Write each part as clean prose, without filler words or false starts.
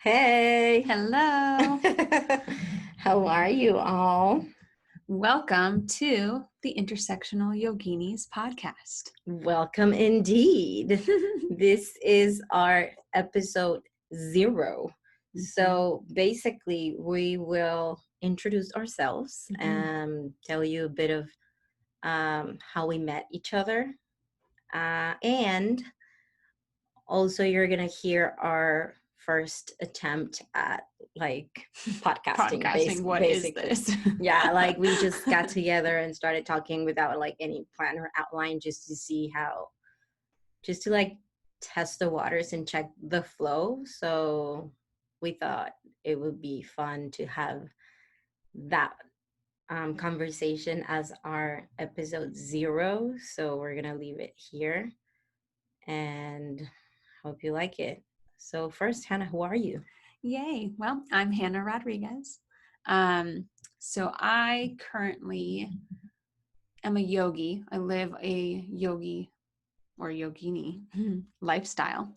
Hey. Hello. How are you all? Welcome to the Intersectional Yoginis podcast. Welcome indeed. This is our episode 0. So basically, we will introduce ourselves and tell you a bit of how we met each other. And also, you're going to hear our first attempt at podcasting. What basically. is this? Yeah, we just got together and started talking without any plan or outline, just to see how, just to test the waters and check the flow. So we thought it would be fun to have that conversation as our episode 0. So we're gonna leave it here and hope you like it. So first, Hannah, who are you? Yay. Well, I'm Hannah Rodriguez. So I currently am a yogi. I live a yogi or yogini lifestyle.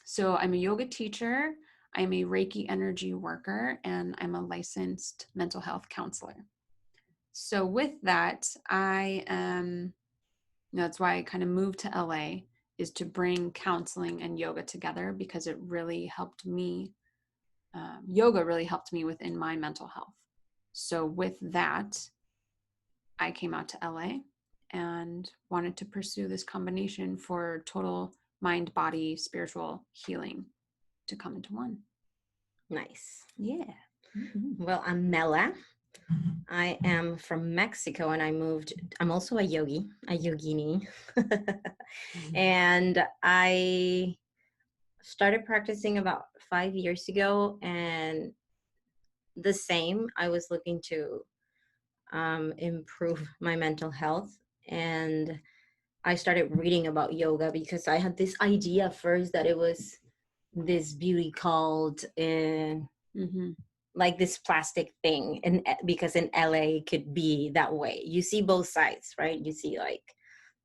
So I'm a yoga teacher. I'm a Reiki energy worker, and I'm a licensed mental health counselor. So with that, that's why I kind of moved to LA, is to bring counseling and yoga together, because it really helped me. Yoga really helped me within my mental health. So with that, I came out to LA and wanted to pursue this combination for total mind, body, spiritual healing to come into one. Nice. Yeah. Well, I'm Mela. I am from Mexico and I'm also a yogini. And I started practicing about 5 years ago, and I was looking to improve my mental health, and I started reading about yoga because I had this idea first that it was this beauty called this plastic thing, and because in LA it could be that way. You see both sides, right? You see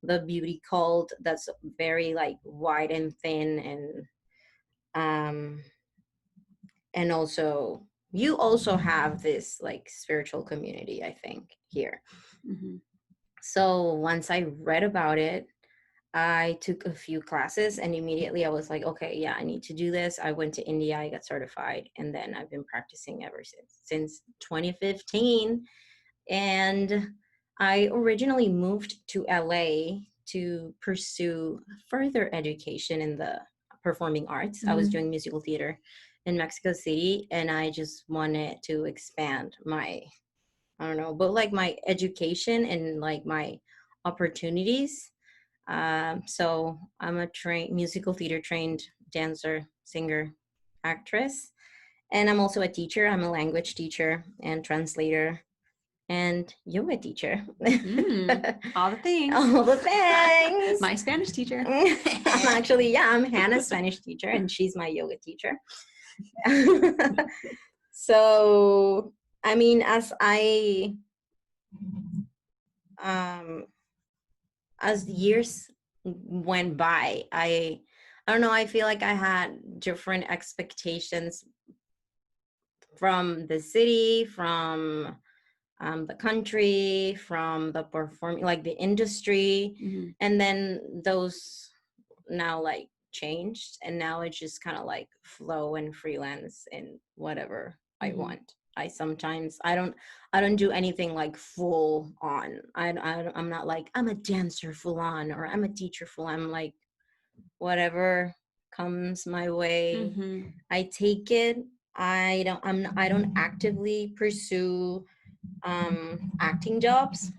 the beauty cult that's very wide and thin, and also you also have this spiritual community, I think, here. So once I read about it, I took a few classes and immediately I was like, okay, yeah, I need to do this. I went to India, I got certified, and then I've been practicing ever since 2015. And I originally moved to LA to pursue further education in the performing arts. I was doing musical theater in Mexico City, and I just wanted to expand my, I don't know, but my education and my opportunities. So I'm a musical theater trained dancer, singer, actress, and I'm also a teacher. I'm a language teacher and translator and yoga teacher. All the things. All the things. My Spanish teacher. I'm Hannah's Spanish teacher, and she's my yoga teacher. So, I mean, as years went by, I don't know, I feel like I had different expectations from the city, from the country, from the performing, the industry. And then those now changed, and now it's just kind of flow and freelance and whatever I want. I don't do anything full on. I'm not I'm a dancer full on, or I'm a teacher full on. I'm whatever comes my way, I take it. I don't actively pursue acting jobs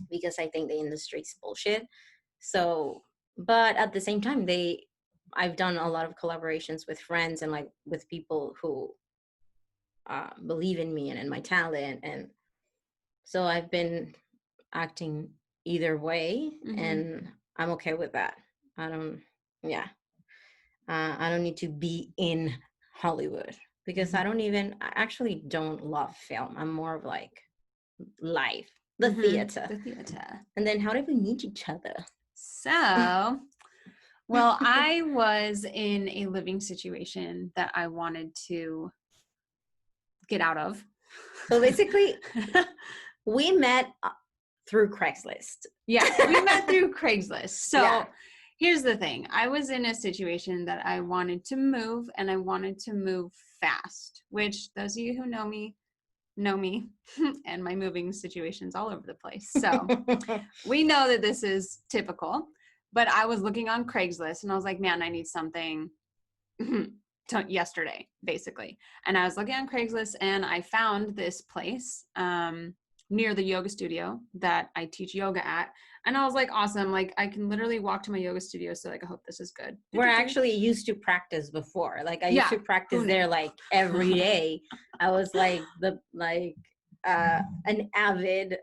because I think the industry's bullshit. So, but at the same time, I've done a lot of collaborations with friends and with people who believe in me and in my talent, and so I've been acting either way, and I'm okay with that. I don't need to be in Hollywood because I actually don't love film. I'm more of life, the theater. The theater. And then how did we meet each other? So Well, I was in a living situation that I wanted to get out of. So basically, we met through Craigslist. Yeah, we met through Craigslist. So Yeah. here's the thing. I was in a situation that I wanted to move, and I wanted to move fast, which those of you who know me and my moving situations all over the place. So we know that this is typical, but I was looking on Craigslist and I was like, man, I need something yesterday, basically. And I was looking on Craigslist and I found this place near the yoga studio that I teach yoga at. And I was like, awesome. Like I can literally walk to my yoga studio. So like, I hope this is good. We're actually used to practice before. Like I used to practice there like every day. I was like an avid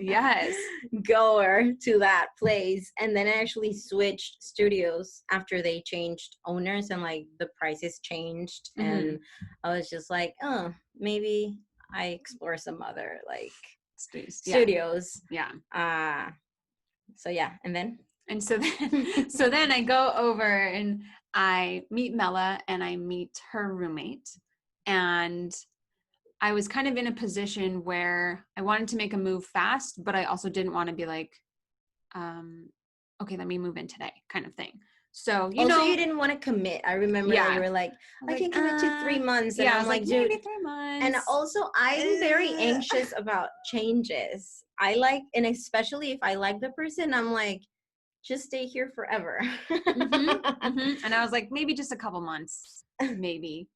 yes goer to that place. And then I actually switched studios after they changed owners and like the prices changed. Mm-hmm. And I was just like, oh, maybe I explore some other like studios. Yeah. So yeah, and then I go over and I meet Mela and I meet her roommate. And I was kind of in a position where I wanted to make a move fast, but I also didn't want to be like, okay, let me move in today kind of thing. So, you didn't want to commit. I remember that you were like, I can commit to 3 months. And I'm like, dude, maybe 3 months. And also I'm very anxious about changes. And especially if I like the person, I'm like, just stay here forever. And I was like, maybe just a couple months, maybe.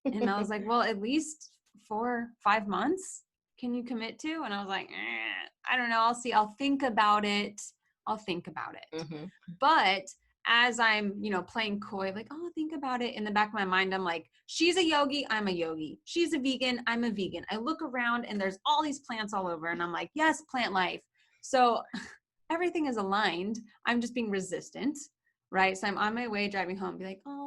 And I was like, well, at least 4-5 months can you commit to? And I was like, I don't know. I'll see. I'll think about it. But as I'm, playing coy, like, oh, think about it. In the back of my mind, I'm like, she's a yogi, I'm a yogi. She's a vegan, I'm a vegan. I look around and there's all these plants all over. And I'm like, yes, plant life. So everything is aligned. I'm just being resistant, right? So I'm on my way driving home, be like, oh,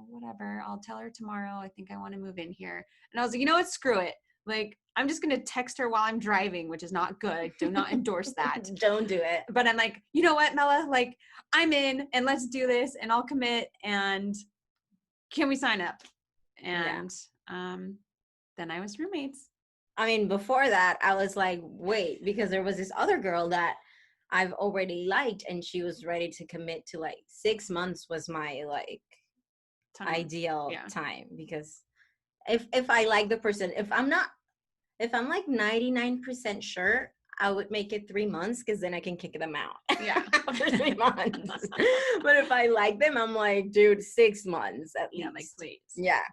whatever. I'll tell her tomorrow. I think I want to move in here. And I was like, you know what? Screw it. Like, I'm just going to text her while I'm driving, which is not good. Do not endorse that. Don't do it. But I'm like, you know what, Mela? Like, I'm in and let's do this and I'll commit and can we sign up? And then I was roommates. I mean, before that, I was like, wait, because there was this other girl that I've already liked and she was ready to commit to like 6 months was my like ideal time. Because if I like the person, if I'm like 99% sure, I would make it 3 months because then I can kick them out. Yeah. After 3 months. But if I like them, I'm like, dude, 6 months at least. Yeah, like please. Yeah.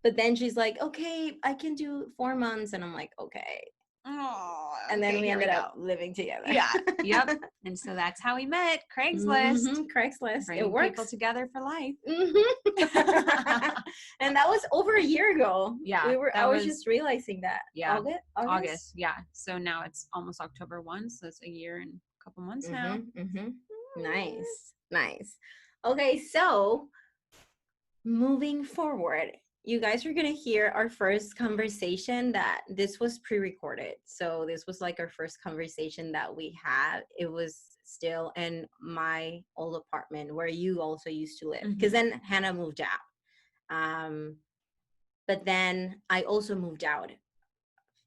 But then she's like, okay, I can do 4 months. And I'm like, okay. Oh, and then we ended up living together. Yeah. Yep. And so that's how we met. Craigslist. Craigslist. Bringing it works. People together for life. And that was over a year ago. Yeah. I was just realizing that. Yeah. August. Yeah. So now it's almost October 1. So it's a year and a couple months now. Nice. Okay. So moving forward, you guys are going to hear our first conversation that this was pre-recorded. So this was like our first conversation that we had. It was still in my old apartment where you also used to live. Because then Hannah moved out. But then I also moved out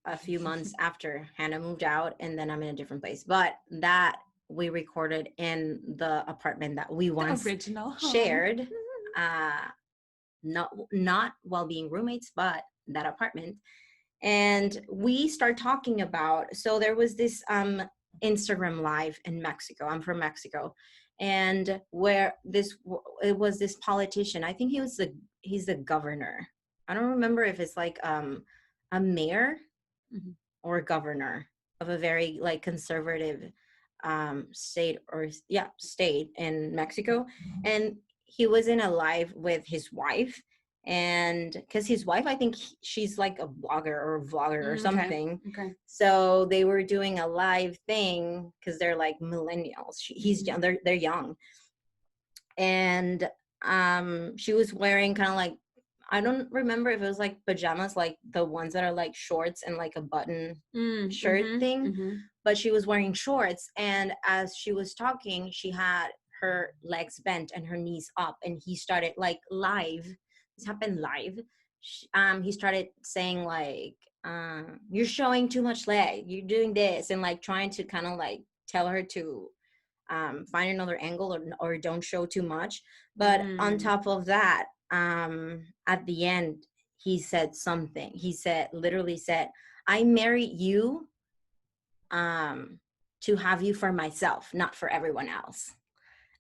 a few months after Hannah moved out. And then I'm in a different place. But that we recorded in the apartment that we once shared. Not while being roommates, but that apartment. And we start talking about, so there was this Instagram live in Mexico. I'm from Mexico. And where it was this politician. I think he's the governor. I don't remember if it's like a mayor or a governor of a very like conservative state in Mexico. And he was in a live with his wife, and because his wife, I think she's like a blogger or a vlogger or something. Okay. So they were doing a live thing because they're like millennials. He's young. They're young, and she was wearing kind of like, I don't remember if it was like pajamas, like the ones that are like shorts and like a button shirt thing, but she was wearing shorts. And as she was talking, she had her legs bent and her knees up, and he started like live. This happened live. He started saying like, "You're showing too much leg. You're doing this," and like trying to kind of like tell her to find another angle, or don't show too much. But on top of that, at the end, he said something. He said, literally said, "I married you to have you for myself, not for everyone else."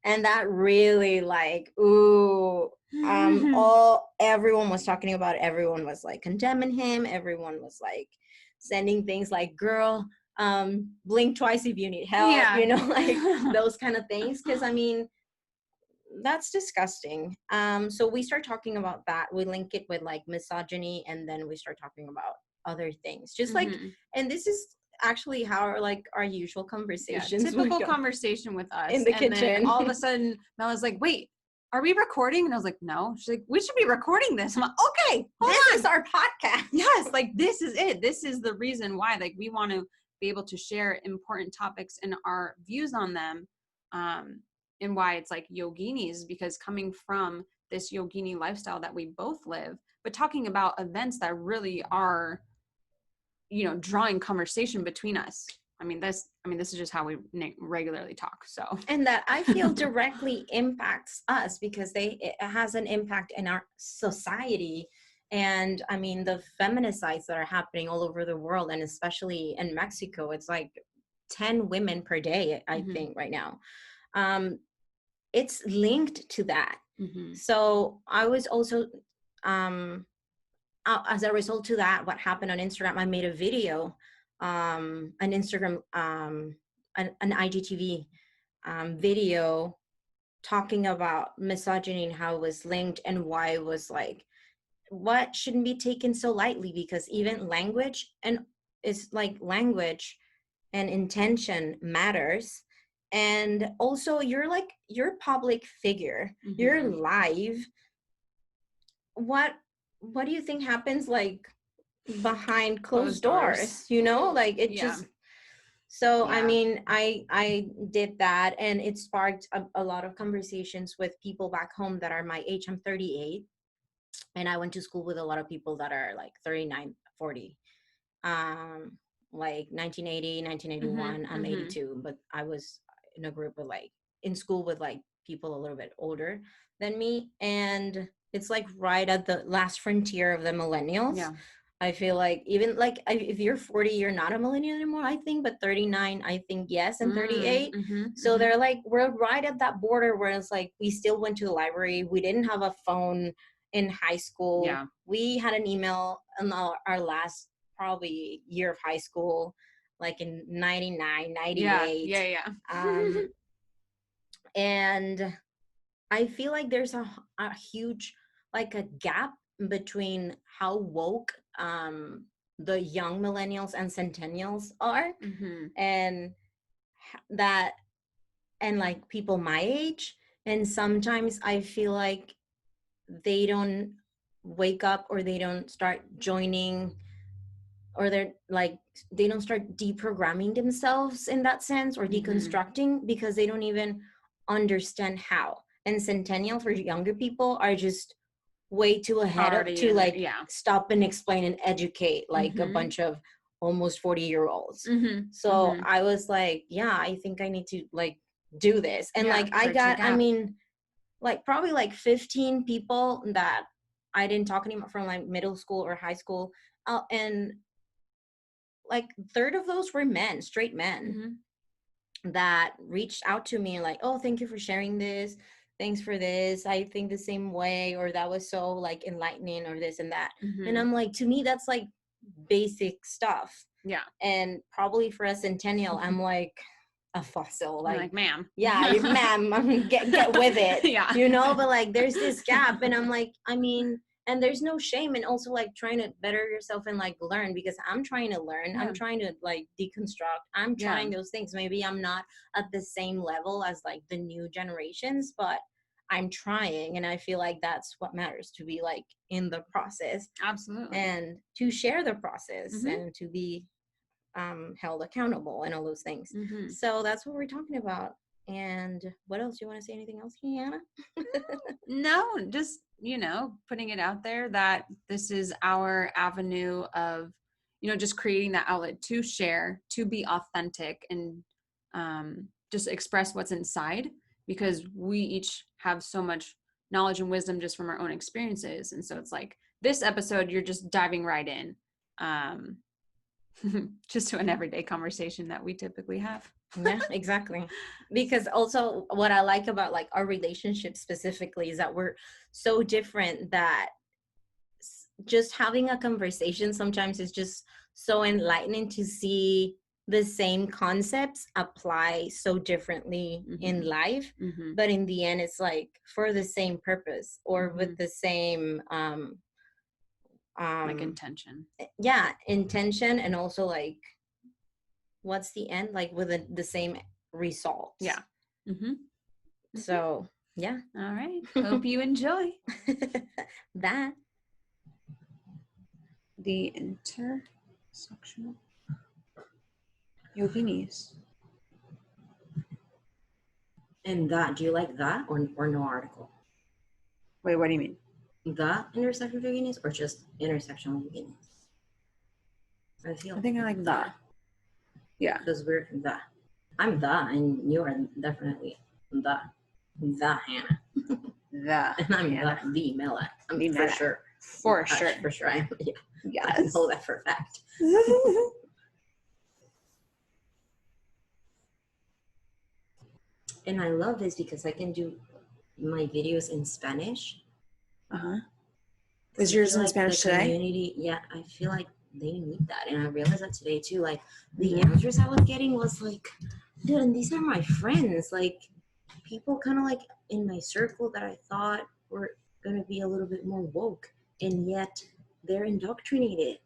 And that really like, ooh, everyone was talking about it. Everyone was like condemning him. Everyone was like sending things like, "Girl, blink twice if you need help," you know, like those kind of things. Because I mean, that's disgusting. So we start talking about that. We link it with like misogyny, and then we start talking about other things, just like, and this is actually how our usual conversations, typical conversation with us in the and kitchen. Then all of a sudden Mela's like, "Wait, are we recording?" And I was like, "No." She's like, "We should be recording this." I'm like, "Okay, this is our podcast." Yes, like this is it. This is the reason why, like, we want to be able to share important topics and our views on them, and why it's like yoginis, because coming from this yogini lifestyle that we both live, but talking about events that really are, you know, drawing conversation between us. This is just how we regularly talk. So, and that I feel directly impacts us, because it has an impact in our society. And I mean, the feminicides that are happening all over the world, and especially in Mexico, it's like 10 women per day, I think, right now. It's linked to that. So I was also, as a result to that, what happened on Instagram, I made a video, an Instagram, an IGTV video, talking about misogyny and how it was linked, and why it was like, what shouldn't be taken so lightly, because even language and intention matters. And also, you're a public figure, you're live. What do you think happens like behind closed doors, you know, like it just. So I mean, I did that, and it sparked a lot of conversations with people back home that are my age. I'm 38, and I went to school with a lot of people that are like 39, 40, like 1980, 1981. I'm 82, but I was in a group with like, in school with like people a little bit older than me. And it's like right at the last frontier of the millennials. I feel like, even like, if you're 40, you're not a millennial anymore, I think, but 39, I think, yes, and 38. So they're like, we're right at that border where it's like, we still went to the library. We didn't have a phone in high school. We had an email in our last probably year of high school, like in 99, 98. And I feel like there's a huge, like a gap between how woke the young millennials and centennials are, and that, and like people my age. And sometimes I feel like they don't wake up, or they don't start joining, or they don't start deprogramming themselves in that sense, or deconstructing, because they don't even understand how. And centennial, for younger people, are just way too ahead of, to like stop and explain and educate like a bunch of almost 40-year-olds. So I was like, yeah, I think I need to like do this. And like I got, I mean, like probably like 15 people that I didn't talk anymore from like middle school or high school, and like third of those were men, straight men, that reached out to me like, "Oh, thank you for sharing this. Thanks for this. I think the same way," or "That was so like enlightening," or this and that. And I'm like, to me, that's like basic stuff. And probably for a centennial, I'm like a fossil. Like, ma'am. Ma'am, get with it. You know, but like there's this gap, and I'm like, I mean, and there's no shame, and also like trying to better yourself and like learn, because I'm trying to learn. I'm trying to like deconstruct. I'm trying those things. Maybe I'm not at the same level as like the new generations, but I'm trying. And I feel like that's what matters, to be like in the process. Absolutely. And to share the process Mm-hmm. and to be held accountable and all those things. Mm-hmm. So that's what we're talking about. And what else? You want to say anything else, Kiana? No, just, putting it out there that this is our avenue of, just creating that outlet to share, to be authentic, and just express what's inside, because we each have so much knowledge and wisdom just from our own experiences. And so it's like this episode, you're just diving right in, just to an everyday conversation that we typically have. Yeah, exactly. Because also what I like about like our relationship specifically is that we're so different that just having a conversation sometimes is just so enlightening to see the same concepts apply so differently in life. Mm-hmm. But in the end, it's like for the same purpose or with the same like intention. Yeah, intention, and also like what's the end, like with the same results. Yeah. Mm-hmm. So yeah. All right. Hope you enjoy that. The Intersectional Yoginis. And that, do you like that or no article? Wait, what do you mean? The Intersectional Yoginis or just Intersectional Yoginis? I think I like that. Yeah. Because we're the. I'm the, and you are definitely the Hannah. The. And I'm the Mela. I mean, for sure. For sure. For sure. I am. Yeah. Yes. I know that for a fact. And I love this because I can do my videos in Spanish. Uh-huh. Is yours in Spanish today? Community, yeah, I feel like they need that. And I realized that today too. Like the answers I was getting was like, dude, and these are my friends. Like people kind of like in my circle that I thought were going to be a little bit more woke. And yet they're indoctrinated.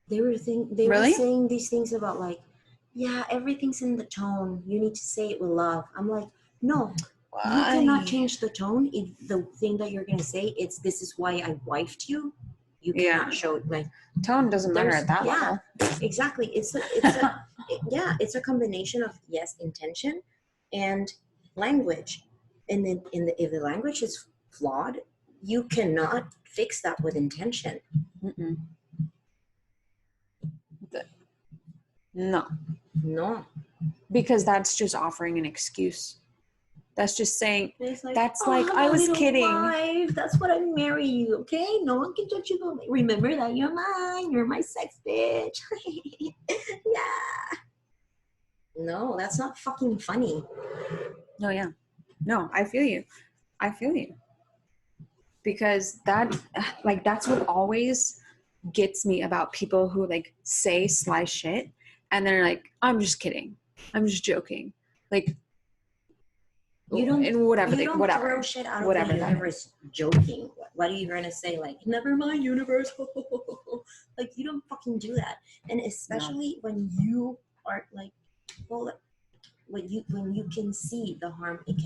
They were saying these things about like, yeah, everything's in the tone. You need to say it with love. I'm like, no, you cannot change the tone. If the thing that you're gonna say, this is why I wifed you. You cannot show it. Like tone doesn't matter at that level. Exactly. It's a combination of intention and language. And then if the language is flawed, you cannot fix that with intention. Mm-mm. No. Because that's just offering an excuse. That's just saying, like, that's like, I was kidding. Wife, that's what I marry you, okay? No one can judge you. Remember that you're mine. You're my sex bitch. Yeah. No, that's not fucking funny. No, yeah. No, I feel you. Because that's what always gets me about people who like say sly shit and they're like, I'm just kidding. I'm just joking. Like, you don't throw shit out of the universe joking. What are you gonna say? Like, never mind, universe. Like, you don't fucking do that. And especially when you are like, well, when you can see the harm it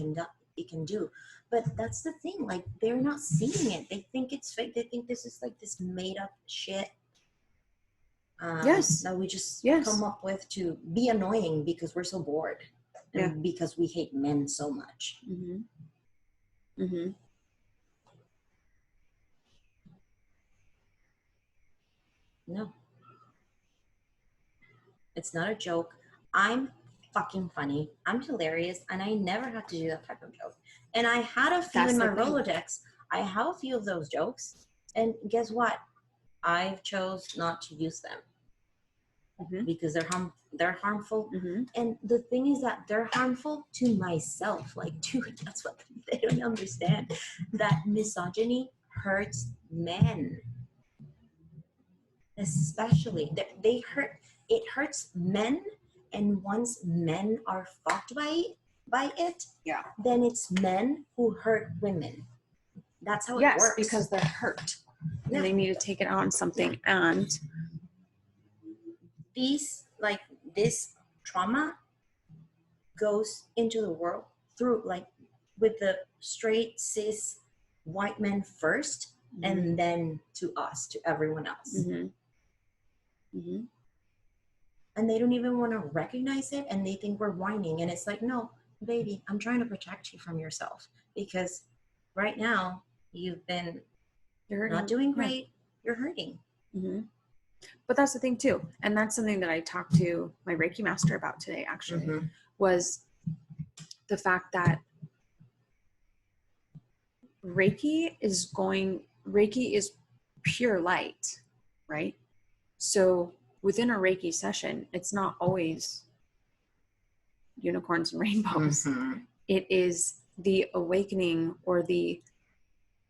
can do. But that's the thing. Like, they're not seeing it. They think it's fake. They think this is like this made up shit. That we just come up with to be annoying because we're so bored. And because we hate men so much. Mm-hmm. Mm-hmm. No. It's not a joke. I'm fucking funny. I'm hilarious. And I never have to do that type of joke. And I had a few in my Rolodex. I have a few of those jokes. And guess what? I chose not to use them. Because they're harmful. And the thing is that they're harmful to myself. Like, dude, that's what they don't understand. That misogyny hurts men. Especially. It hurts men. And once men are fucked by it, then it's men who hurt women. That's how it works. Yes, because they're hurt. And they need to take it out on something. And this trauma goes into the world through, like, with the straight cis white men first, and then to us, to everyone else. And they don't even want to recognize it, and they think we're whining. And it's like, no, baby, I'm trying to protect you from yourself, because right now you're not doing great. You're hurting. But that's the thing too, and that's something that I talked to my Reiki master about today, actually, was the fact that Reiki is pure light, right? So within a Reiki session, it's not always unicorns and rainbows. It is the awakening or the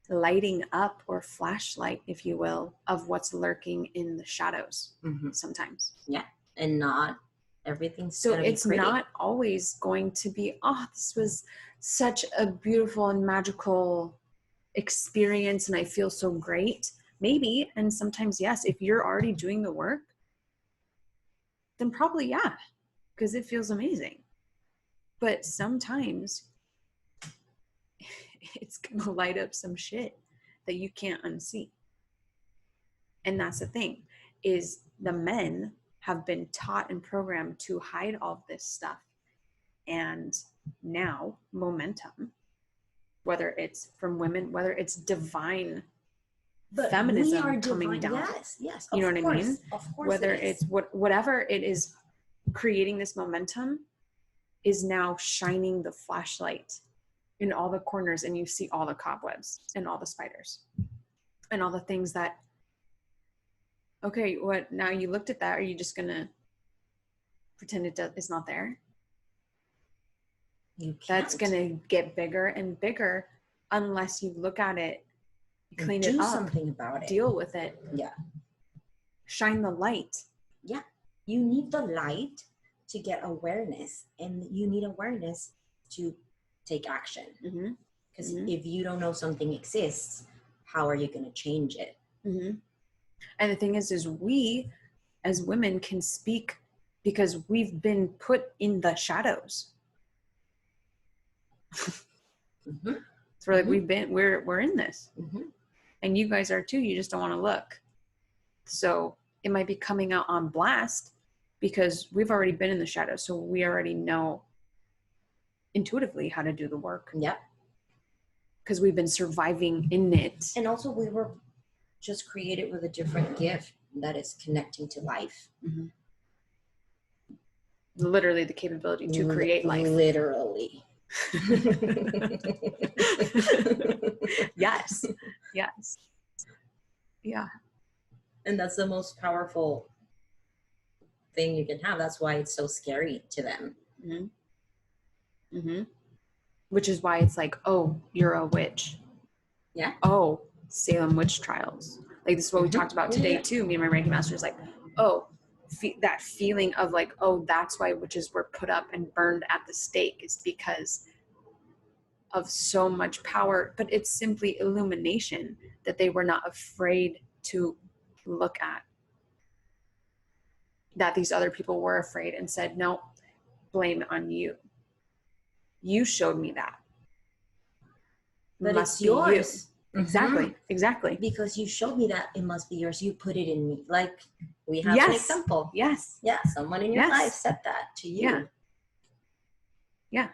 lighting up or flashlight, if you will, of what's lurking in the shadows sometimes. Yeah. And not everything's so it's not always going to be, oh, this was such a beautiful and magical experience and I feel so great. Maybe, and sometimes yes, if you're already doing the work, then probably yeah, because it feels amazing. But sometimes it's gonna light up some shit that you can't unsee. And that's the thing, is the men have been taught and programmed to hide all this stuff. And now momentum, whether it's from women, whether it's divine feminism coming down. Yes. You know what I mean? Of course. Whether it's whatever it is creating this momentum is now shining the flashlight in all the corners, and you see all the cobwebs and all the spiders and all the things that, okay, what now you looked at that, are you just gonna pretend it's not there? That's gonna get bigger and bigger unless you look at it, clean it up, do something about it, deal with it. Yeah. Shine the light. Yeah. You need the light to get awareness, and you need awareness to take action. Because if you don't know something exists, how are you going to change it? And the thing is we as women can speak because we've been put in the shadows. So we're like, we're in this. And you guys are too, you just don't want to look. So it might be coming out on blast because we've already been in the shadows. So we already know intuitively how to do the work. Yep. Because we've been surviving in it. And also we were just created with a different gift that is connecting to life. Literally the capability to create life. Literally. Yes. Yeah. And that's the most powerful thing you can have. That's why it's so scary to them. Which is why it's like, oh, you're a witch. Yeah. Oh, Salem witch trials. Like this is what we talked about today too. Me and my Reiki master is like, oh, that feeling of like, oh, that's why witches were put up and burned at the stake, is because of so much power. But it's simply illumination that they were not afraid to look at. That these other people were afraid and said, no, blame it on you. You showed me that. But it's yours. Exactly. Because you showed me that, it must be yours. You put it in me. Like we have an example. Yes. Yeah. Someone in your life said that to you. Yeah.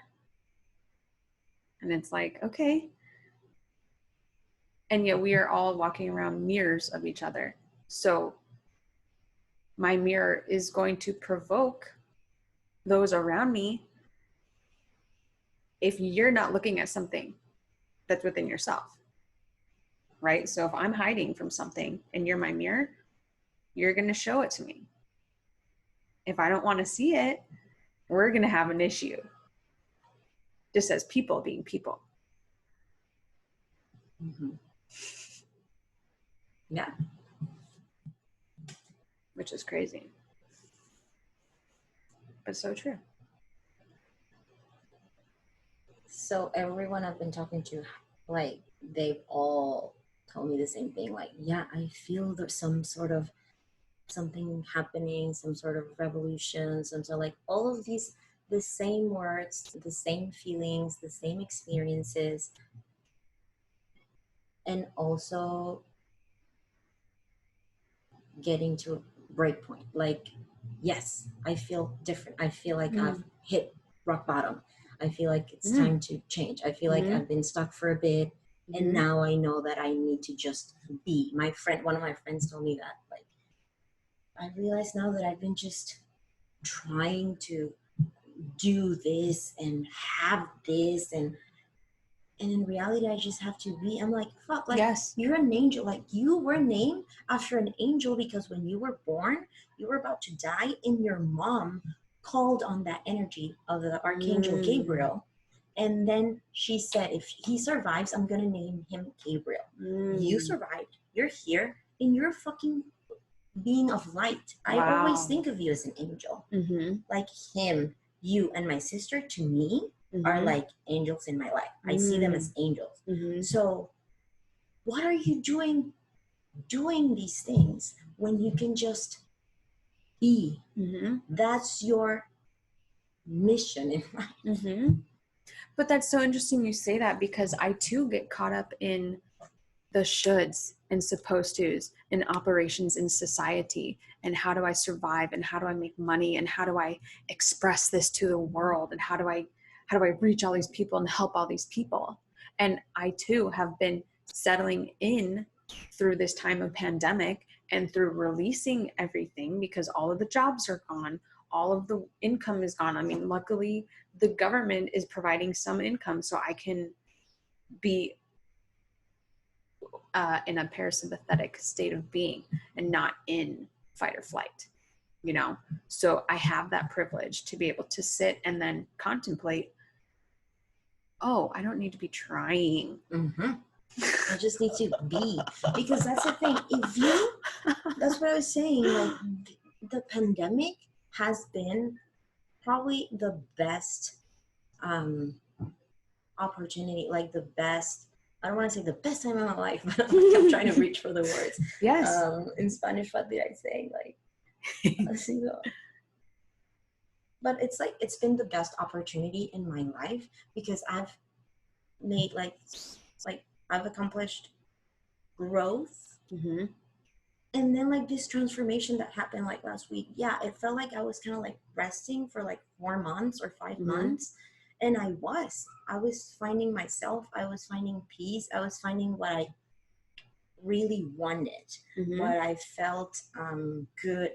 And it's like, okay. And yet we are all walking around mirrors of each other. So my mirror is going to provoke those around me if you're not looking at something that's within yourself, right? So if I'm hiding from something and you're my mirror, you're going to show it to me. If I don't want to see it, we're going to have an issue. Just as people being people. Yeah. Which is crazy. But so true. So everyone I've been talking to, like, they've all told me the same thing. Like, yeah, I feel there's some sort of something happening, some sort of revolution, some sort of like all of these the same words, the same feelings, the same experiences, and also getting to a break point. Like, yes, I feel different. I feel like I've hit rock bottom. I feel like it's time to change. I feel like I've been stuck for a bit, and now I know that I need to just be. One of my friends told me that, like, I realize now that I've been just trying to do this and have this, and in reality I just have to be. I'm like, fuck, like, Yes. you're an angel. Like, you were named after an angel because when you were born, you were about to die, and your mom called on that energy of the archangel Gabriel, and then she said, if he survives, I'm gonna name him Gabriel. You survived, you're here, and you're a fucking being of light. I always think of you as an angel. Like him, you, and my sister, to me, are like angels in my life. I see them as angels. So what are you doing these things when you can just be? That's your mission in life. But that's so interesting you say that, because I too get caught up in the shoulds and supposed tos and operations in society, and how do I survive, and how do I make money, and how do I express this to the world, and how do I reach all these people and help all these people. And I too have been settling in through this time of pandemic and through releasing everything, because all of the jobs are gone, all of the income is gone. I mean, luckily the government is providing some income so I can be in a parasympathetic state of being and not in fight or flight, you know? So I have that privilege to be able to sit and then contemplate, oh, I don't need to be trying. I just need to be, because that's the thing. If you, that's what I was saying, like, the pandemic has been probably the best opportunity, like the best, I don't want to say the best time of my life, but I'm trying to reach for the words. Yes. In Spanish, what did I say? Like, but it's like, it's been the best opportunity in my life, because I've made like I've accomplished growth. And then like this transformation that happened like last week, yeah, it felt like I was kind of like resting for like 4 months or 5 months. And I was finding myself, I was finding peace, I was finding what I really wanted, what I felt good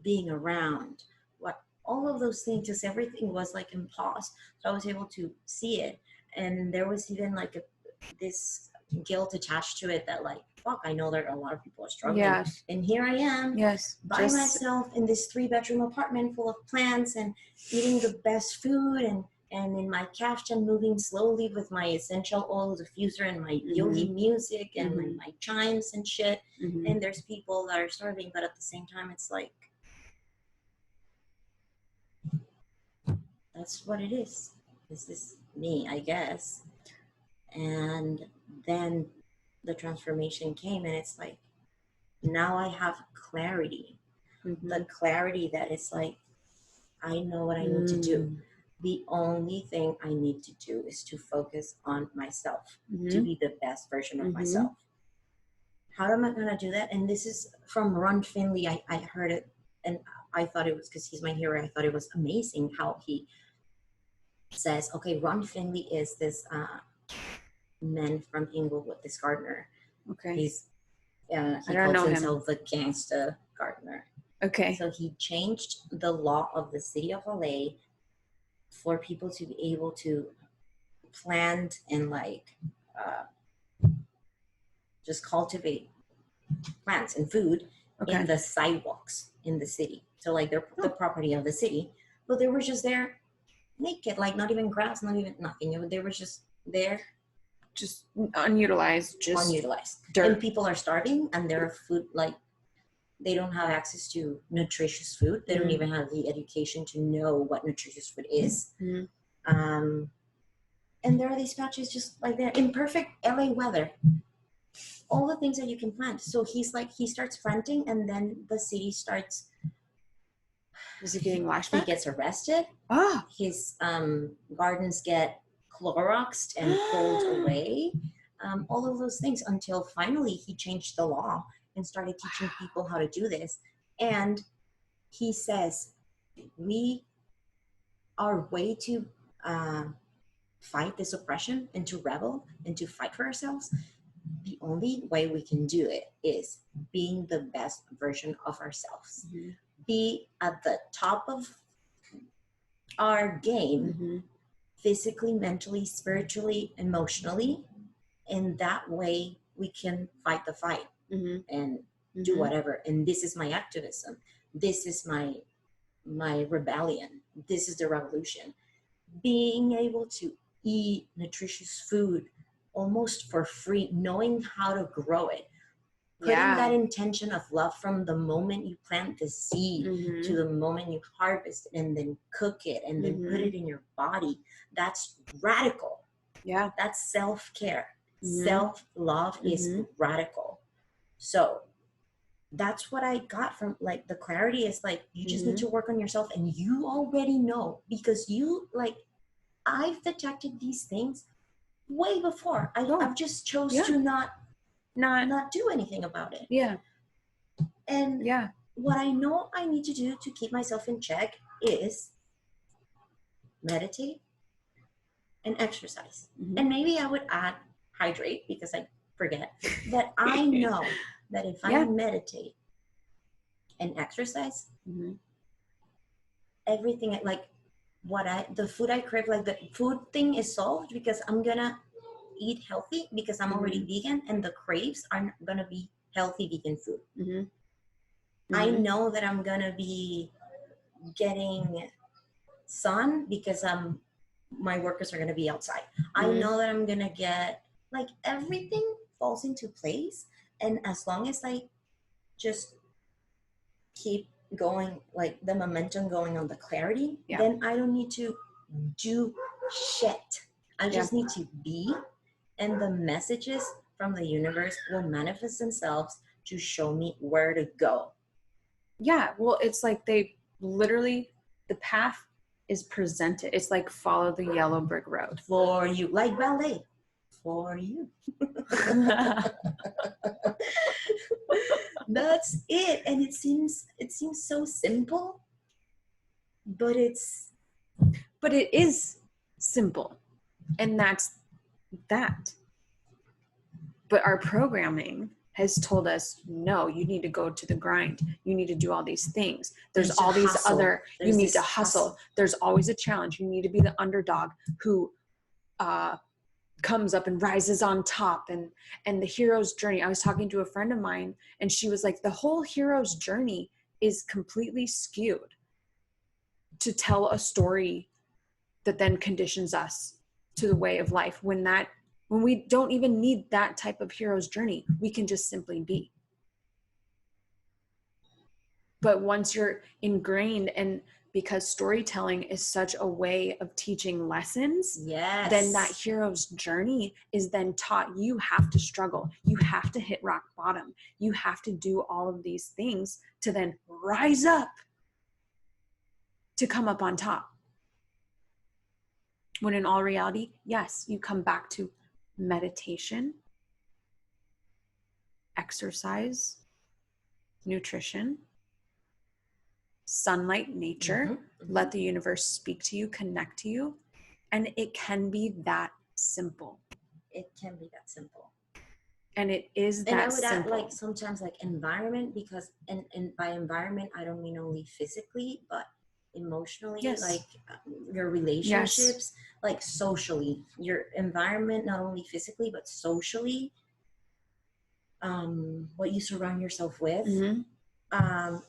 being around, what all of those things, just everything was like in pause. So I was able to see it, and there was even like this guilt attached to it that, like, fuck, I know that a lot of people are struggling. Yes. And here I am, by myself in this 3-bedroom apartment full of plants and eating the best food, and in my kaftan, moving slowly with my essential oil diffuser and my yogi music and my chimes and shit. And there's people that are starving, but at the same time, it's like, that's what it is. This is me, I guess. And then the transformation came, and it's like, now I have clarity. The clarity that it's like, I know what I need to do. The only thing I need to do is to focus on myself, to be the best version of myself. How am I going to do that? And this is from Ron Finley. I heard it, and I thought it was, because he's my hero, I thought it was amazing how he says, okay, Ron Finley is this man from Inglewood, this gardener. Okay. He calls himself the gangsta gardener. Okay. So he changed the law of the city of LA for people to be able to plant and like just cultivate plants and food in the sidewalks in the city. So like they're the property of the city, but they were just there naked, like not even grass, not even nothing. They were just there. Just unutilized. Dirt. And people are starving, and their food, like, they don't have access to nutritious food. They don't even have the education to know what nutritious food is. And there are these patches just like they're in perfect LA weather. All the things that you can plant. So he's like, he starts planting, and then the city starts Is he getting he flashbacks? gets arrested. Oh. His gardens get Cloroxed and pulled away. All of those things until finally he changed the law and started teaching people how to do this. And he says, we are way to fight this oppression and to rebel and to fight for ourselves. The only way we can do it is being the best version of ourselves. Mm-hmm. Be at the top of our game, mm-hmm. physically, mentally, spiritually, emotionally. And that way we can fight the fight, mm-hmm. and mm-hmm. do whatever. And this is my activism. This is my rebellion. This is the revolution. Being able to eat nutritious food almost for free, knowing how to grow it, putting that intention of love from the moment you plant the seed, mm-hmm. to the moment you harvest it, and then cook it and then, mm-hmm. put it in your body. That's radical. Yeah. That's self-care. Mm-hmm. Self-love, mm-hmm. is radical. So that's what I got from, like, the clarity is like, you just, mm-hmm. need to work on yourself, and you already know, because you, like, I've detected these things way before. I've just chose to not do anything about it. Yeah. And what I know I need to do to keep myself in check is meditate and exercise. Mm-hmm. And maybe I would add hydrate, because I forget. But I know that if I meditate and exercise, mm-hmm. everything, like, the food I crave, like, the food thing is solved, because I'm gonna eat healthy, because I'm, mm-hmm. already vegan, and the craves are gonna be healthy vegan food. Mm-hmm. Mm-hmm. I know that I'm gonna be getting sun, because my workers are gonna be outside. Mm-hmm. I know that I'm gonna get, like, everything falls into place, and as long as I just keep going, like, the momentum going on the clarity, then I don't need to do shit. I just need to be, and the messages from the universe will manifest themselves to show me where to go. Yeah, well, it's like they literally, the path is presented. It's like, follow the yellow brick road. For you, like ballet. For you. That's it. And it seems so simple, but it is simple. And that's that. But our programming has told us, no, you need to go to the grind. You need to do all these things. There's all these hustle. You need to hustle. There's always a challenge. You need to be the underdog who comes up and rises on top, and the hero's journey. I was talking to a friend of mine, and she was like, the whole hero's journey is completely skewed to tell a story that then conditions us to the way of life, when we don't even need that type of hero's journey. We can just simply be. But once you're ingrained, and because storytelling is such a way of teaching lessons, then that hero's journey is then taught. You have to struggle. You have to hit rock bottom. You have to do all of these things to then rise up to come up on top. When in all reality, yes, you come back to meditation, exercise, nutrition, sunlight, nature, mm-hmm. Mm-hmm. Let the universe speak to you, connect to you. And it can be that simple. It can be that simple. And it is that simple. And I would simple. Add, like, sometimes, like, environment, because and by environment, I don't mean only physically, but emotionally, like, your relationships, like, socially, your environment, not only physically, but socially, what you surround yourself with. Mm-hmm.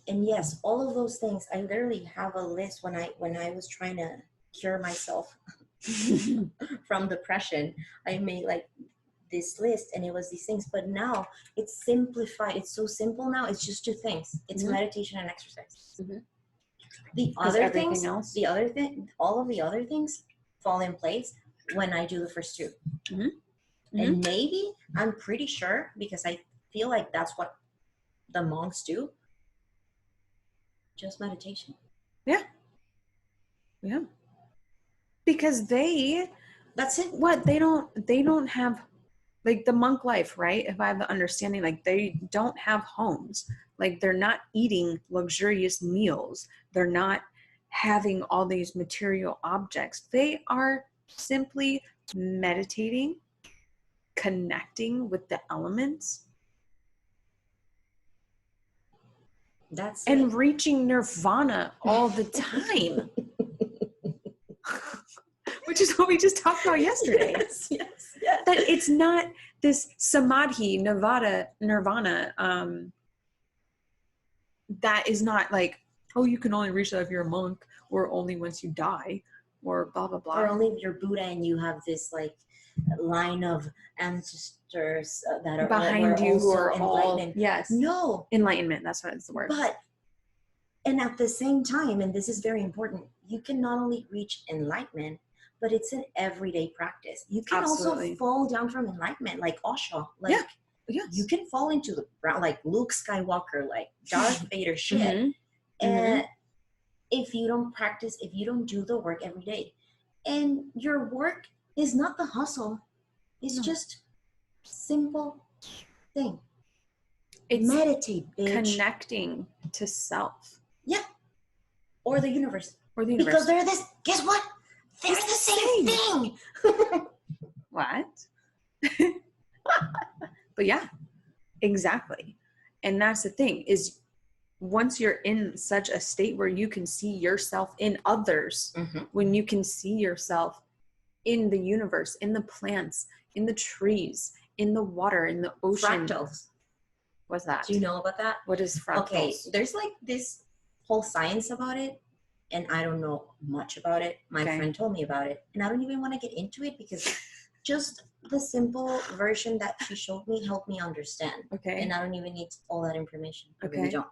And yes, all of those things, I literally have a list when I was trying to cure myself from depression. I made, like, this list, and it was these things, but now it's simplified. It's so simple now. It's just 2 things. It's mm-hmm. meditation and exercise. Mm-hmm. All of the other things fall in place when I do the first 2. Mm-hmm. Mm-hmm. And maybe, I'm pretty sure, because I feel like that's what the monks do, just meditation. Yeah. Yeah. Because That's it. what they don't have, like the monk life, right? If I have the understanding, like they don't have homes, like they're not eating luxurious meals, they're not having all these material objects. They are simply meditating, connecting with the elements, That's and it. reaching nirvana all the time. Which is what we just talked about yesterday. Yes, yes, yes. That it's not this samadhi, nirvana, that is not like, oh, you can only reach that if you're a monk, or only once you die, or blah blah blah. Or only if you're Buddha and you have this like line of ancestors that are behind you who also are all, enlightened. yes, No, enlightenment, that's what it's the word. but and at the same time, and this is very important, you can not only reach enlightenment, but it's an everyday practice. You can Absolutely. also fall down from enlightenment, like Osho. Like Yes. you can fall into the ground, like Luke Skywalker, like Darth Vader shit. Mhm. And if you don't practice, if you don't do the work every day, and your work is not the hustle, it's No. just simple thing. It's meditate, bitch. connecting to self. Yeah. Or the universe. Or the universe. Because they're this, guess what? They're the same thing. What? But yeah, exactly. And that's the thing, is once you're in such a state where you can see yourself in others, when you can see yourself in the universe, in the plants, in the trees, in the water, in the ocean. Fractals. What's that? Do you know about that? What is fractals? Okay, there's like this whole science about it, and I don't know much about it. My friend told me about it, and I don't even want to get into it because just the simple version that she showed me helped me understand. Okay. And I don't even need all that information. I really don't.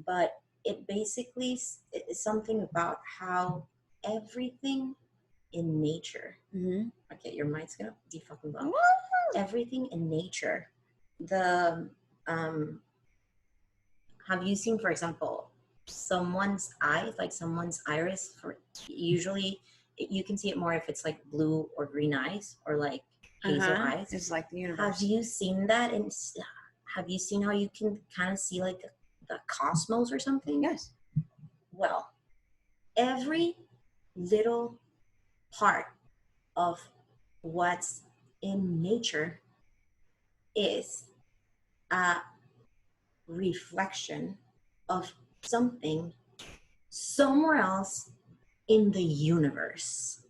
But it basically is something about how everything in nature, okay, your mind's gonna be fucking blown. Everything in nature, the have you seen, for example, someone's eye, like someone's iris, for usually you can see it more if it's like blue or green eyes or like hazel eyes. It's like the universe. Have you seen that? And have you seen how you can kind of see like the cosmos or something? Yes. Well, every little part of what's in nature is a reflection of something somewhere else in the universe.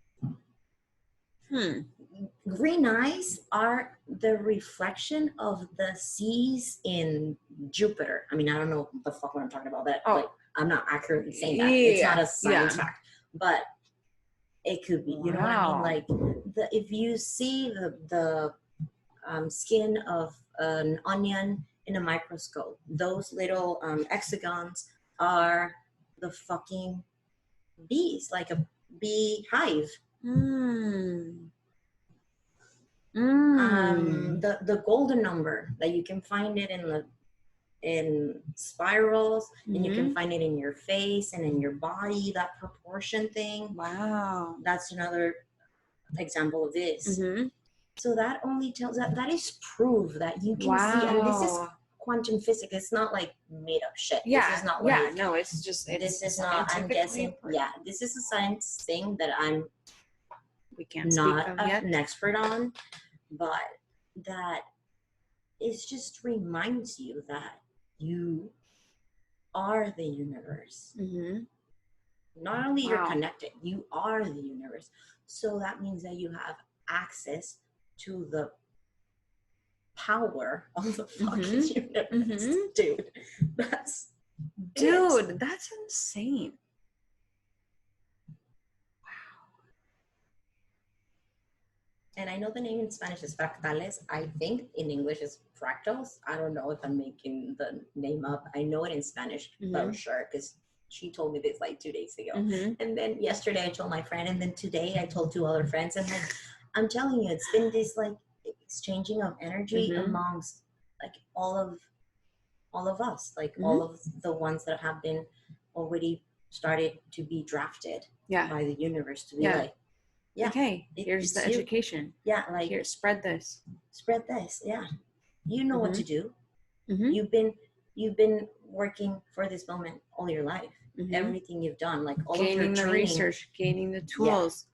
Green eyes are the reflection of the seas in Jupiter. I mean, I don't know what the fuck what I'm talking about. That like, I'm not accurately saying that. It's not a science fact, but it could be. You know what I mean? Like, if you see the skin of an onion in a microscope, those little hexagons are the fucking bees, like a bee hive. The golden number, that you can find it in spirals, and you can find it in your face and in your body, that proportion thing. Wow. That's another example of this. So that only tells that is proof that you can see, and this is quantum physics. It's not like made up shit. Yeah. This is not like, no, it's just, this is not, I'm guessing, this is a science thing that we can't not speak of yet. An expert on, but that it just reminds you that you are the universe. Not only you're connected, you are the universe. So that means that you have access to the power of the fucking universe. Dude, that's insane. And I know the name in Spanish is fractales. I think in English is fractals. I don't know if I'm making the name up. I know it in Spanish for sure, because she told me this like 2 days ago. And then yesterday I told my friend, and then today I told 2 other friends. And like, I'm telling you, it's been this like exchanging of energy amongst like all of us, like all of the ones that have been already started to be drafted by the universe to be like, yeah, okay, here's the education. Yeah, like here, spread this. Yeah, you know what to do. You've been working for this moment all your life. Everything you've done, like all gaining of your the training, research, gaining the tools,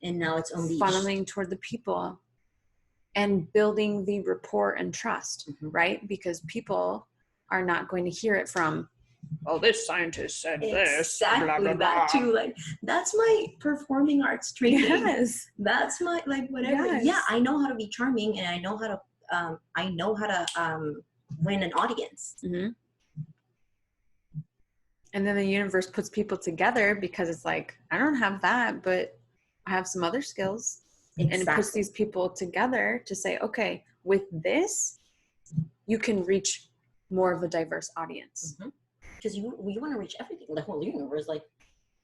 and now it's only funneling toward the people and building the rapport and trust, right? Because people are not going to hear it from, oh, this scientist said this. Exactly, blah, blah, blah. That too. Like, that's my performing arts training. Yes. That's my, like, whatever. Yes. Yeah, I know how to be charming, and I know how to win an audience. And then the universe puts people together because it's like, I don't have that, but I have some other skills. Exactly. And it puts these people together to say, okay, with this, you can reach more of a diverse audience. Because we want to reach everything, the whole universe. Like,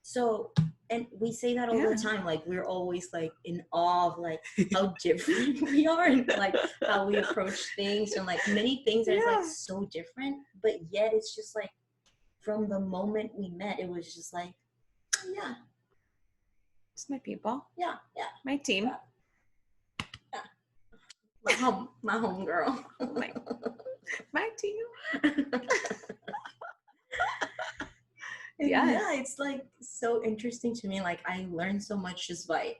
so, and we say that all the time. Like, we're always like in awe of like how different we are, and like how we approach things, and like many things are like so different, but yet it's just like from the moment we met, it was just like, yeah, it's my people. Yeah. My team. Yeah. My home girl. My team. Yeah, it's like so interesting to me. Like, I learned so much just by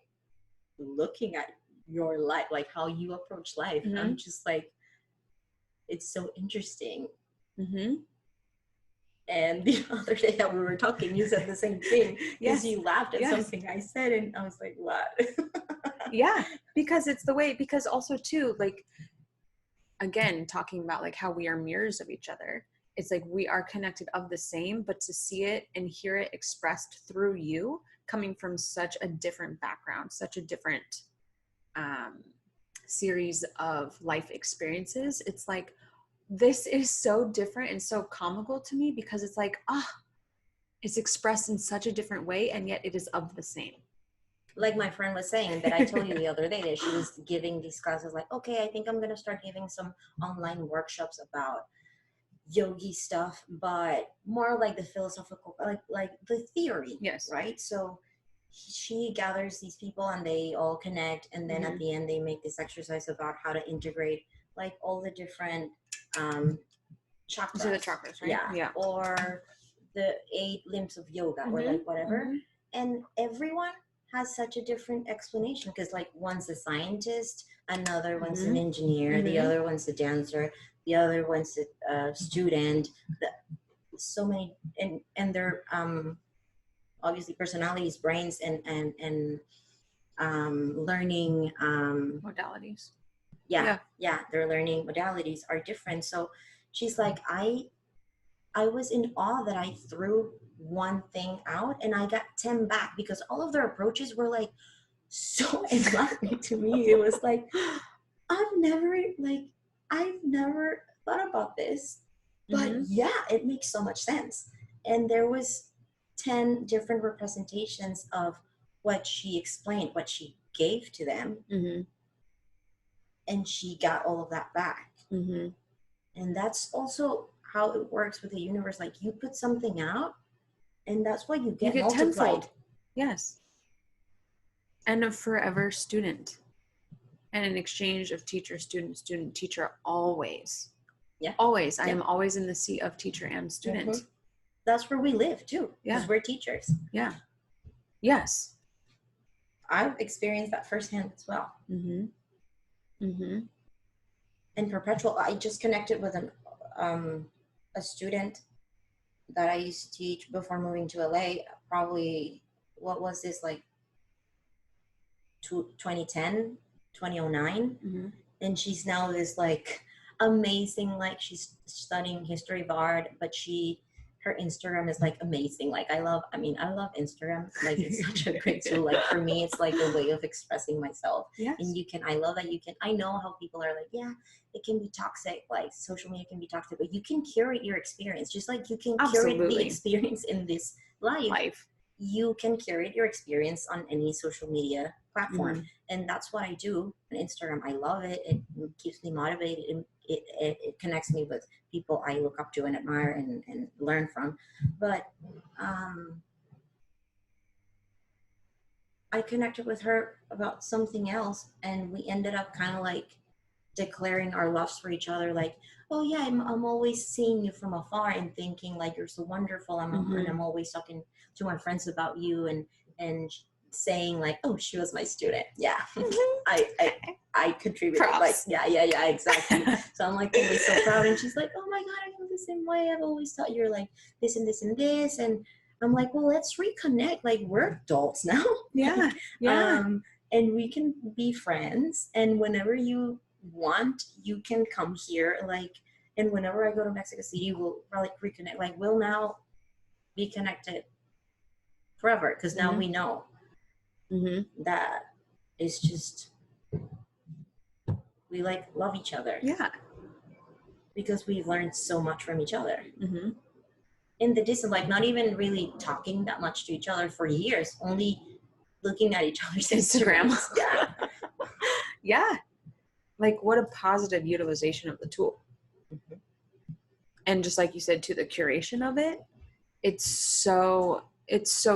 looking at your life, like how you approach life. I'm just like, it's so interesting. And the other day that we were talking, you said the same thing. Yes, you laughed at something I said, and I was like, what? Yeah, because it's the way, because also too, like, again, talking about like how we are mirrors of each other. It's like we are connected of the same, but to see it and hear it expressed through you, coming from such a different background, such a different series of life experiences, it's like, this is so different and so comical to me, because it's like, it's expressed in such a different way, and yet it is of the same. Like my friend was saying that I told you the other day, that she was giving these classes, like, okay, I think I'm going to start giving some online workshops about yogi stuff, but more like the philosophical, like the theory. Yes. Right? So she gathers these people and they all connect, and then at the end they make this exercise about how to integrate like all the different chakras. So the chakras, right? Yeah. Or the 8 limbs of yoga, or like whatever. And everyone has such a different explanation, because like one's a scientist, another one's an engineer, the other one's a dancer, the other one's a student. So many, and their obviously personalities, brains, and learning modalities. Yeah, their learning modalities are different. So she's like, I was in awe that I threw one thing out and I got 10 back, because all of their approaches were like so enlightening to me. It was like, I've never thought about this, but it makes so much sense. And there was 10 different representations of what she explained, what she gave to them. And she got all of that back. And that's also how it works with the universe. Like, you put something out, and that's what you get multiplied. Tenfold. Yes. And a forever student. And an exchange of teacher, student, student, teacher, always. Yeah. Always. I am always in the seat of teacher and student. That's where we live too. Yeah. Because we're teachers. Yeah. Yes. I've experienced that firsthand as well. And perpetual, I just connected with a student that I used to teach before moving to LA. Probably, what was this, like 2010, 2009? And she's now this like amazing, like she's studying history of art, but her Instagram is like amazing. Like, I love Instagram. Like, it's such a great tool. Like, for me, it's like a way of expressing myself. Yes. And I love that I know how people are like, yeah, it can be toxic. Like, social media can be toxic, but you can curate your experience. Just like you can curate the experience in this life. You can curate your experience on any social media platform. And that's what I do on Instagram. I love it. It keeps me motivated. it connects me with people I look up to and admire and learn from. But I connected with her about something else, and we ended up kind of like declaring our loves for each other. Like, oh yeah, I'm always seeing you from afar and thinking like you're so wonderful. And I'm always talking to my friends about you and saying like, oh, she was my student. Yeah, I contributed. Props. Like, yeah, exactly. So I'm like always so proud. And she's like, oh my God, I feel the same way. I've always thought you're like this and this and this. And I'm like, well, let's reconnect. Like, we're adults now. Yeah. Yeah. And we can be friends. And whenever you want, you can come here. Like, and whenever I go to Mexico City, we'll like reconnect. Like, we'll now be connected forever because now we know that it's just we like love each other. Yeah. Because we've learned so much from each other. In the distance, like not even really talking that much to each other for years, only looking at each other's Instagram. Yeah. Yeah. Like, what a positive utilization of the tool. And just like you said, to the curation of it, it's so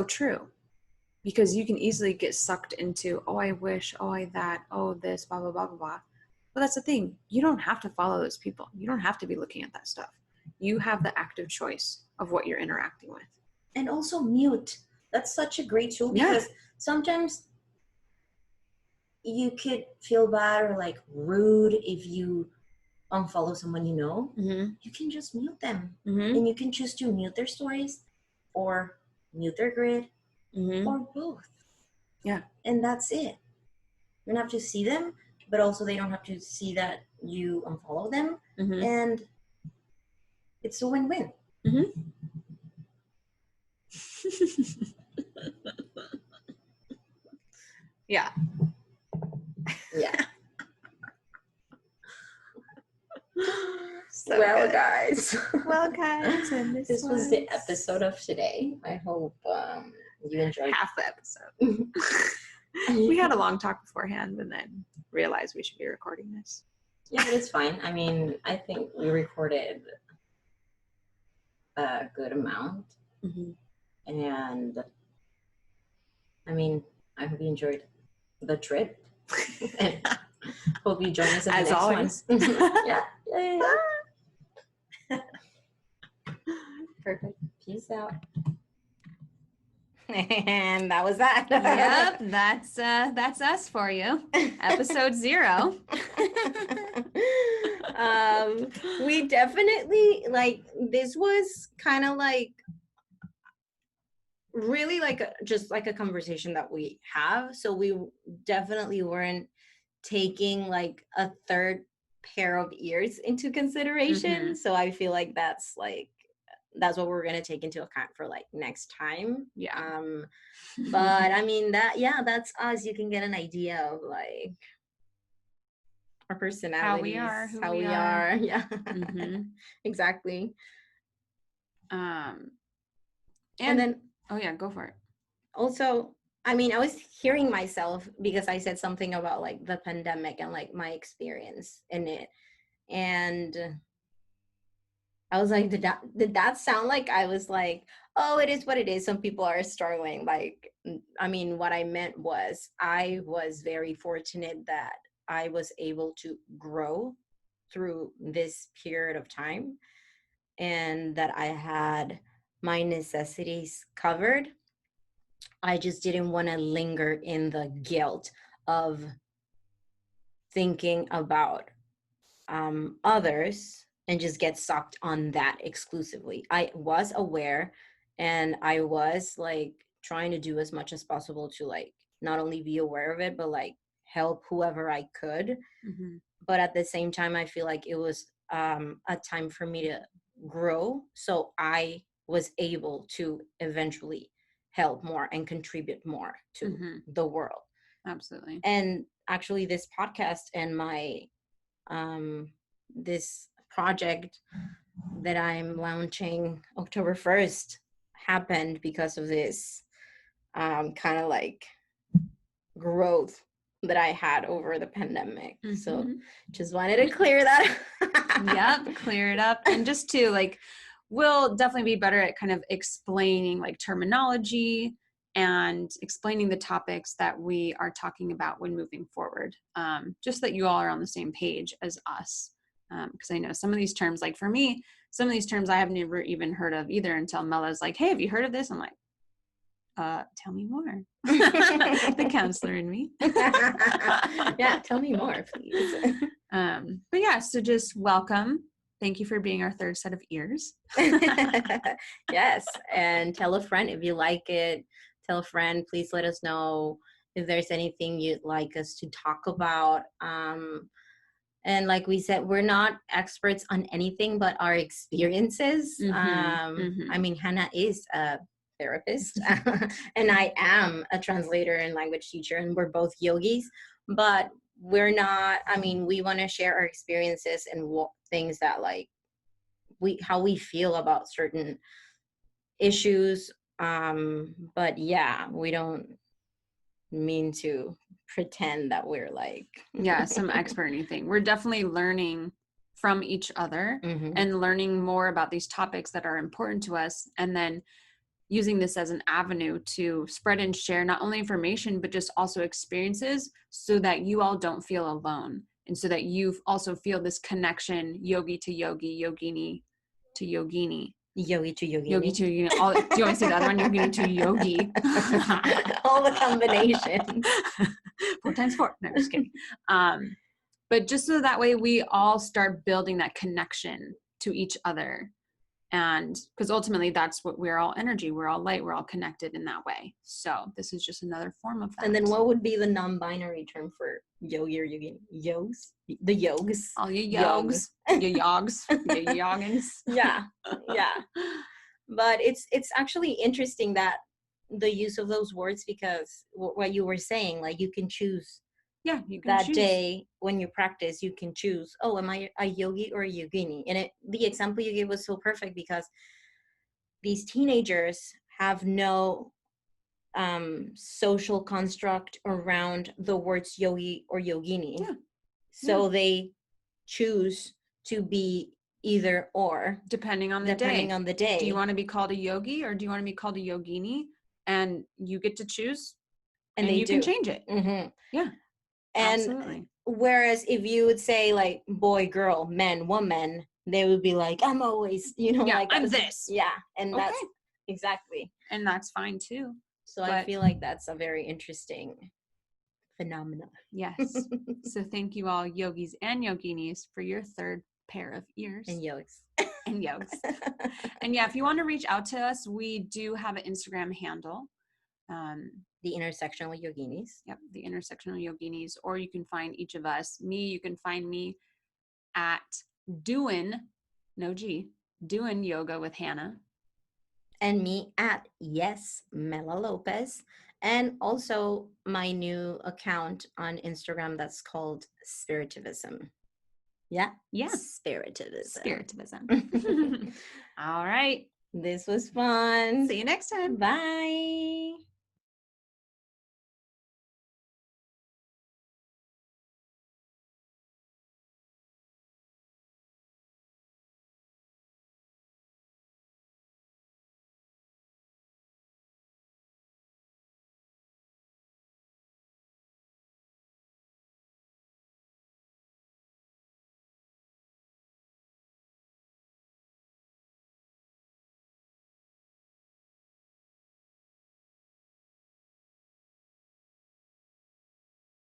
true. Because you can easily get sucked into, oh, I wish, oh, I that, oh, this, blah, blah, blah, blah, blah. But that's the thing. You don't have to follow those people. You don't have to be looking at that stuff. You have the active choice of what you're interacting with. And also mute. That's such a great tool because sometimes you could feel bad or like rude if you unfollow someone you know. You can just mute them. And you can choose to mute their stories or mute their grid or both. Yeah. And that's it. You don't have to see them, but also they don't have to see that you unfollow them. And it's a win-win. Yeah. Yeah. So well, good. guys. Well, guys, and this was the episode of today. I hope you enjoyed half the episode. We had a long talk beforehand and then realized we should be recording this. Yeah, but it's fine. I mean, I think we recorded a good amount. And I mean, I hope you enjoyed the trip. And hope you join us in the next always. one. Yeah. Perfect. Peace out. And that was that. Yep, that's us for you. Episode 0. We definitely like this was kind of like really like just like a conversation that we have. So we definitely weren't taking like a third pair of ears into consideration. So I feel like that's what we're going to take into account for like next time. Yeah. But I mean that's us. You can get an idea of like our personalities, how we are. Yeah. Exactly. And then oh yeah, go for it. Also, I mean, I was hearing myself because I said something about like the pandemic and like my experience in it. And I was like, did that sound like I was like, oh, it is what it is. Some people are struggling. Like, I mean, what I meant was I was very fortunate that I was able to grow through this period of time and that I had my necessities covered. I just didn't want to linger in the guilt of thinking about others and just get sucked on that exclusively. I was aware and I was like trying to do as much as possible to like not only be aware of it, but like help whoever I could. But at the same time, I feel like it was a time for me to grow. So I was able to eventually help more and contribute more to the world. Absolutely. And actually this podcast and my this project that I'm launching October 1st happened because of this kind of like growth that I had over the pandemic. So Mhm. just wanted to clear that. Yep, clear it up. And just to like, we'll definitely be better at kind of explaining like terminology and explaining the topics that we are talking about when moving forward. Just that you all are on the same page as us. Because I know some of these terms, like for me, some of these terms I have never even heard of either until Mela's like, hey, have you heard of this? I'm like, tell me more. The counselor in me. Yeah, tell me more, please. But yeah, so just welcome. Thank you for being our third set of ears. Yes, and tell a friend if you like it. Tell a friend. Please let us know if there's anything you'd like us to talk about. And like we said, we're not experts on anything but our experiences. I mean, Hannah is a therapist and I am a translator and language teacher, and we're both yogis, but we're not, I mean, we want to share our experiences and things that like how we feel about certain issues. But yeah, we don't mean to pretend that we're like yeah, some expert in anything. We're definitely learning from each other and learning more about these topics that are important to us, and then using this as an avenue to spread and share not only information but just also experiences, so that you all don't feel alone, and so that you also feel this connection, yogi to yogi, yogini to yogini, yogi to yogini. Yogi to yogini. All, do you want to say the other one? Yogini to yogi. All the combinations. 4 times 4. No, just kidding. But just so that way we all start building that connection to each other. And because ultimately that's what we're all energy, we're all light, we're all connected in that way. So this is just another form of that. And then what would be the non-binary term for yogi or yogini? Yogs? The yogs. All you yogs. Your yogs. Your yogins. Yeah. Yeah. But it's actually interesting that the use of those words, because what you were saying, like you can choose. Yeah, you can that choose. day when you practice, you can choose, oh, am I a yogi or a yogini? And the example you gave was so perfect, because these teenagers have no social construct around the words yogi or yogini. Yeah. So they choose to be either or. Depending on the day. Do you want to be called a yogi or do you want to be called a yogini? And you get to choose, and you can change it. Yeah. And absolutely. Whereas if you would say like boy, girl, man, woman, they would be like, I'm always, like I'm this. Yeah. And that's exactly. And that's fine too. So I feel like that's a very interesting phenomenon. Yes. So thank you all, yogis and yoginis, for your third pair of ears. And yokes. And yokes. And yeah, if you want to reach out to us, we do have an Instagram handle. The Intersectional Yoginis. Yep, the Intersectional Yoginis. Or you can find each of us. You can find me at doing yoga with Hannah. And me at Yes Mela Lopez. And also my new account on Instagram that's called Spiritivism. Yeah? Yeah. Spiritivism. All right. This was fun. See you next time. Bye.